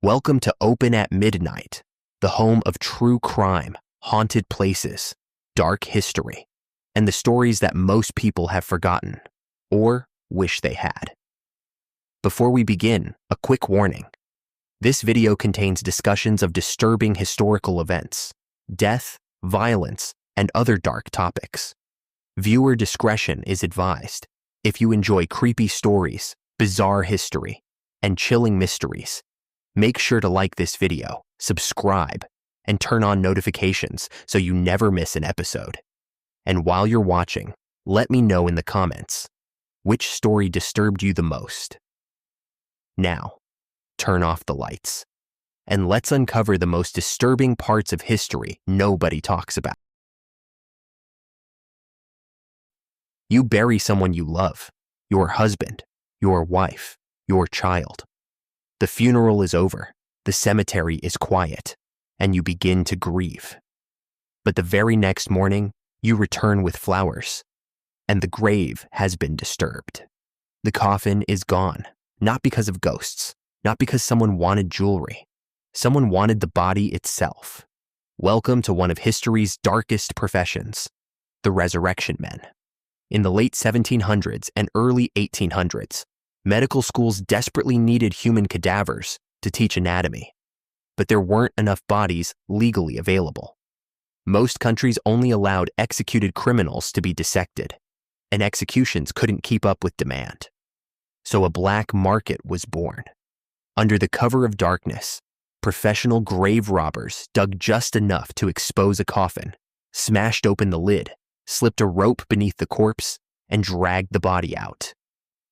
Welcome to Open at Midnight, the home of true crime, haunted places, dark history, and the stories that most people have forgotten or wish they had. Before we begin, a quick warning. This video contains discussions of disturbing historical events, death, violence, and other dark topics. Viewer discretion is advised. If you enjoy creepy stories, bizarre history, and chilling mysteries, make sure to like this video, subscribe, and turn on notifications so you never miss an episode. And while you're watching, let me know in the comments, which story disturbed you the most? Now, turn off the lights, and let's uncover the most disturbing parts of history nobody talks about. You bury someone you love, your husband, your wife, your child. The funeral is over, the cemetery is quiet, and you begin to grieve. But the very next morning, you return with flowers, and the grave has been disturbed. The coffin is gone, not because of ghosts, not because someone wanted jewelry. Someone wanted the body itself. Welcome to one of history's darkest professions, the resurrection men. In the late 1700s and early 1800s, medical schools desperately needed human cadavers to teach anatomy, but there weren't enough bodies legally available. Most countries only allowed executed criminals to be dissected, and executions couldn't keep up with demand. So a black market was born. Under the cover of darkness, professional grave robbers dug just enough to expose a coffin, smashed open the lid, slipped a rope beneath the corpse, and dragged the body out.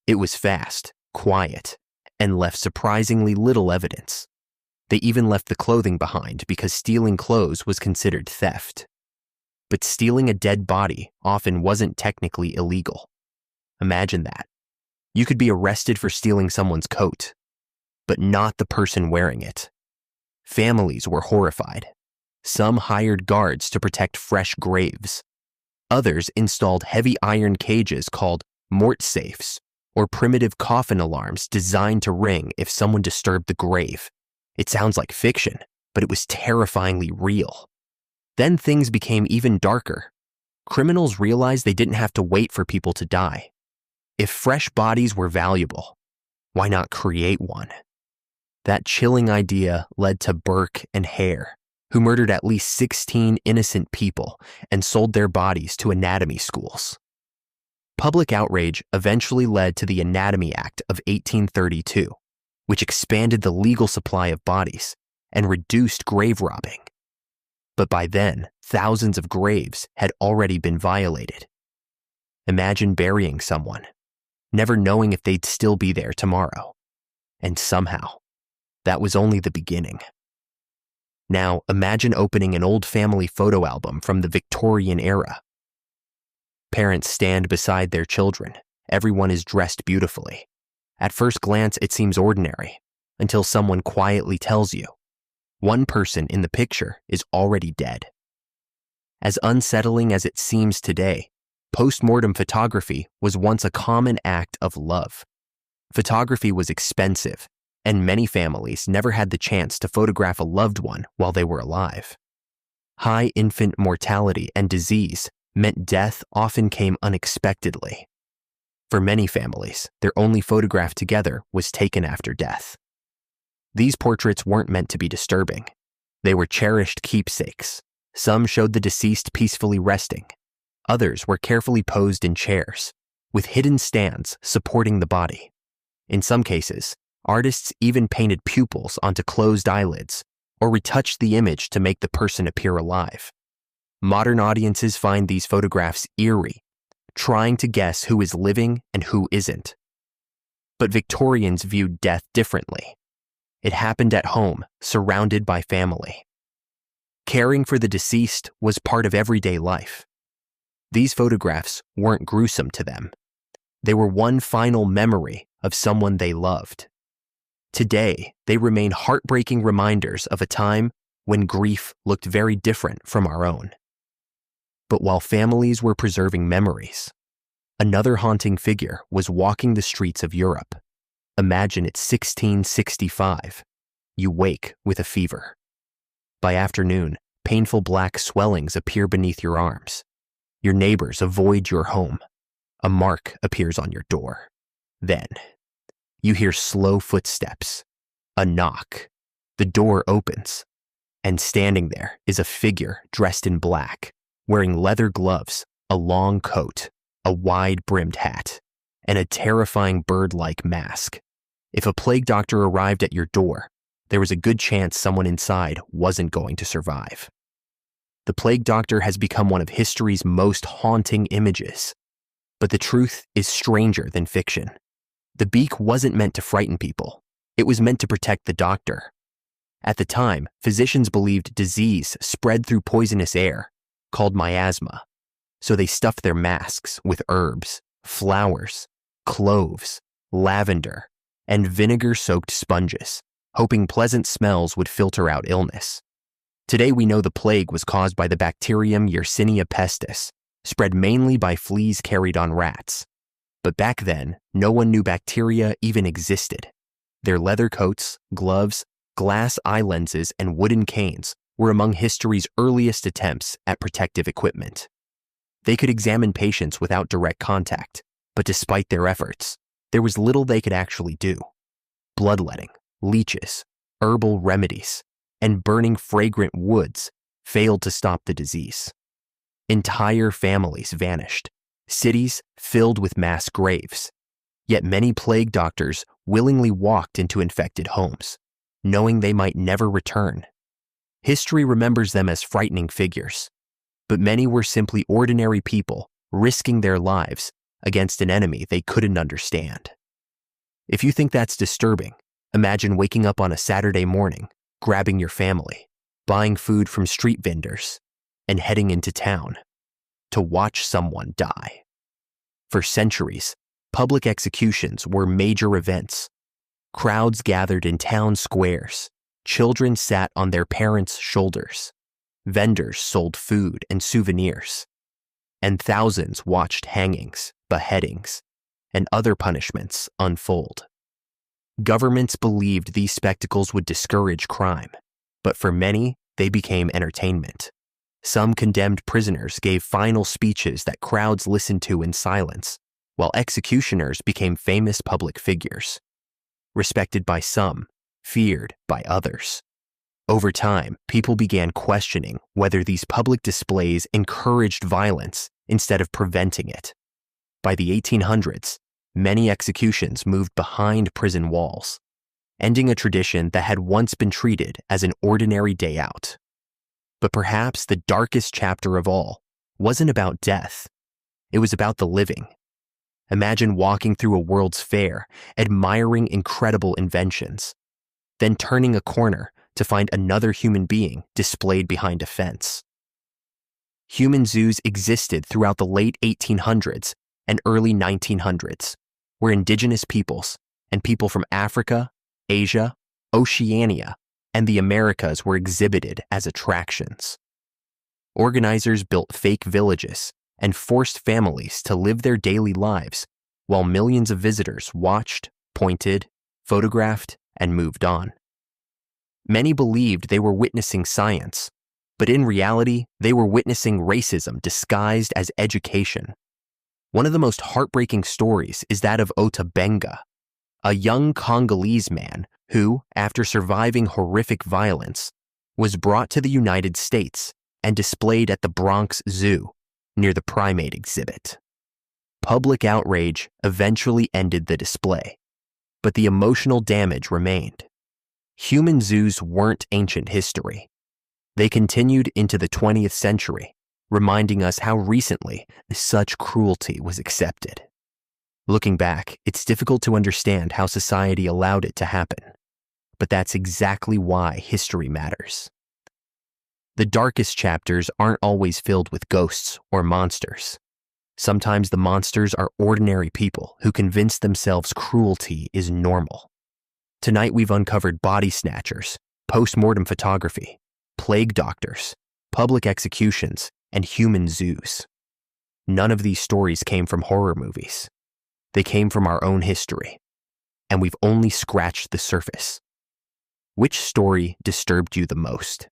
It was fast, quiet, and left surprisingly little evidence. They even left the clothing behind because stealing clothes was considered theft. But stealing a dead body often wasn't technically illegal. Imagine that. You could be arrested for stealing someone's coat, but not the person wearing it. Families were horrified. Some hired guards to protect fresh graves. Others installed heavy iron cages called mort safes, or primitive coffin alarms designed to ring if someone disturbed the grave. It sounds like fiction, but it was terrifyingly real. Then things became even darker. Criminals realized they didn't have to wait for people to die. If fresh bodies were valuable, why not create one? That chilling idea led to Burke and Hare, who murdered at least 16 innocent people and sold their bodies to anatomy schools. Public outrage eventually led to the Anatomy Act of 1832, which expanded the legal supply of bodies and reduced grave robbing. But by then, thousands of graves had already been violated. Imagine burying someone, never knowing if they'd still be there tomorrow. And somehow, that was only the beginning. Now, imagine opening an old family photo album from the Victorian era. Parents stand beside their children. Everyone is dressed beautifully. At first glance, it seems ordinary, until someone quietly tells you, one person in the picture is already dead. As unsettling as it seems today, postmortem photography was once a common act of love. Photography was expensive, and many families never had the chance to photograph a loved one while they were alive. High infant mortality and disease meant death often came unexpectedly. For many families, their only photograph together was taken after death. These portraits weren't meant to be disturbing. They were cherished keepsakes. Some showed the deceased peacefully resting. Others were carefully posed in chairs, with hidden stands supporting the body. In some cases, artists even painted pupils onto closed eyelids or retouched the image to make the person appear alive. Modern audiences find these photographs eerie, trying to guess who is living and who isn't. But Victorians viewed death differently. It happened at home, surrounded by family. Caring for the deceased was part of everyday life. These photographs weren't gruesome to them. They were one final memory of someone they loved. Today, they remain heartbreaking reminders of a time when grief looked very different from our own. But while families were preserving memories, another haunting figure was walking the streets of Europe. Imagine it's 1665, you wake with a fever. By afternoon, painful black swellings appear beneath your arms. Your neighbors avoid your home. A mark appears on your door. Then, you hear slow footsteps, a knock. The door opens, and standing there is a figure dressed in black, wearing leather gloves, a long coat, a wide-brimmed hat, and a terrifying bird-like mask. If a plague doctor arrived at your door, there was a good chance someone inside wasn't going to survive. The plague doctor has become one of history's most haunting images. But the truth is stranger than fiction. The beak wasn't meant to frighten people. It was meant to protect the doctor. At the time, physicians believed disease spread through poisonous air, called miasma, so they stuffed their masks with herbs, flowers, cloves, lavender, and vinegar-soaked sponges, hoping pleasant smells would filter out illness. Today we know the plague was caused by the bacterium Yersinia pestis, spread mainly by fleas carried on rats. But back then, no one knew bacteria even existed. Their leather coats, gloves, glass eye lenses, and wooden canes were among history's earliest attempts at protective equipment. They could examine patients without direct contact, but despite their efforts, there was little they could actually do. Bloodletting, leeches, herbal remedies, and burning fragrant woods failed to stop the disease. Entire families vanished, cities filled with mass graves. Yet many plague doctors willingly walked into infected homes, knowing they might never return. History remembers them as frightening figures, but many were simply ordinary people risking their lives against an enemy they couldn't understand. If you think that's disturbing, imagine waking up on a Saturday morning, grabbing your family, buying food from street vendors, and heading into town to watch someone die. For centuries, public executions were major events. Crowds gathered in town squares. Children sat on their parents' shoulders. Vendors sold food and souvenirs. And thousands watched hangings, beheadings, and other punishments unfold. Governments believed these spectacles would discourage crime, but for many, they became entertainment. Some condemned prisoners gave final speeches that crowds listened to in silence, while executioners became famous public figures. Respected by some, feared by others. Over time, people began questioning whether these public displays encouraged violence instead of preventing it. By the 1800s, many executions moved behind prison walls, ending a tradition that had once been treated as an ordinary day out. But perhaps the darkest chapter of all wasn't about death. It was about the living. Imagine walking through a World's Fair, admiring incredible inventions, then turning a corner to find another human being displayed behind a fence. Human zoos existed throughout the late 1800s and early 1900s, where indigenous peoples and people from Africa, Asia, Oceania, and the Americas were exhibited as attractions. Organizers built fake villages and forced families to live their daily lives while millions of visitors watched, pointed, photographed, and moved on. Many believed they were witnessing science, but in reality, they were witnessing racism disguised as education. One of the most heartbreaking stories is that of Ota Benga, a young Congolese man who, after surviving horrific violence, was brought to the United States and displayed at the Bronx Zoo near the primate exhibit. Public outrage eventually ended the display, but the emotional damage remained. Human zoos weren't ancient history. They continued into the 20th century, reminding us how recently such cruelty was accepted. Looking back, it's difficult to understand how society allowed it to happen, but that's exactly why history matters. The darkest chapters aren't always filled with ghosts or monsters. Sometimes the monsters are ordinary people who convince themselves cruelty is normal. Tonight we've uncovered body snatchers, postmortem photography, plague doctors, public executions, and human zoos. None of these stories came from horror movies. They came from our own history, and we've only scratched the surface. Which story disturbed you the most?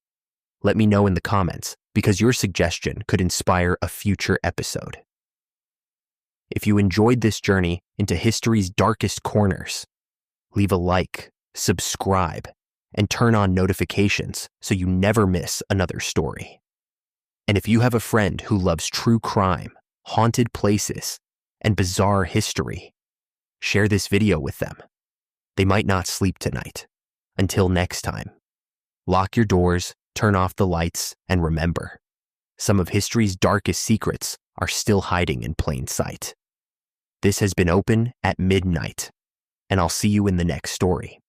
Let me know in the comments, because your suggestion could inspire a future episode. If you enjoyed this journey into history's darkest corners, leave a like, subscribe, and turn on notifications so you never miss another story. And if you have a friend who loves true crime, haunted places, and bizarre history, share this video with them. They might not sleep tonight. Until next time, lock your doors, turn off the lights, and remember, some of history's darkest secrets are still hiding in plain sight. This has been Open at Midnight, and I'll see you in the next story.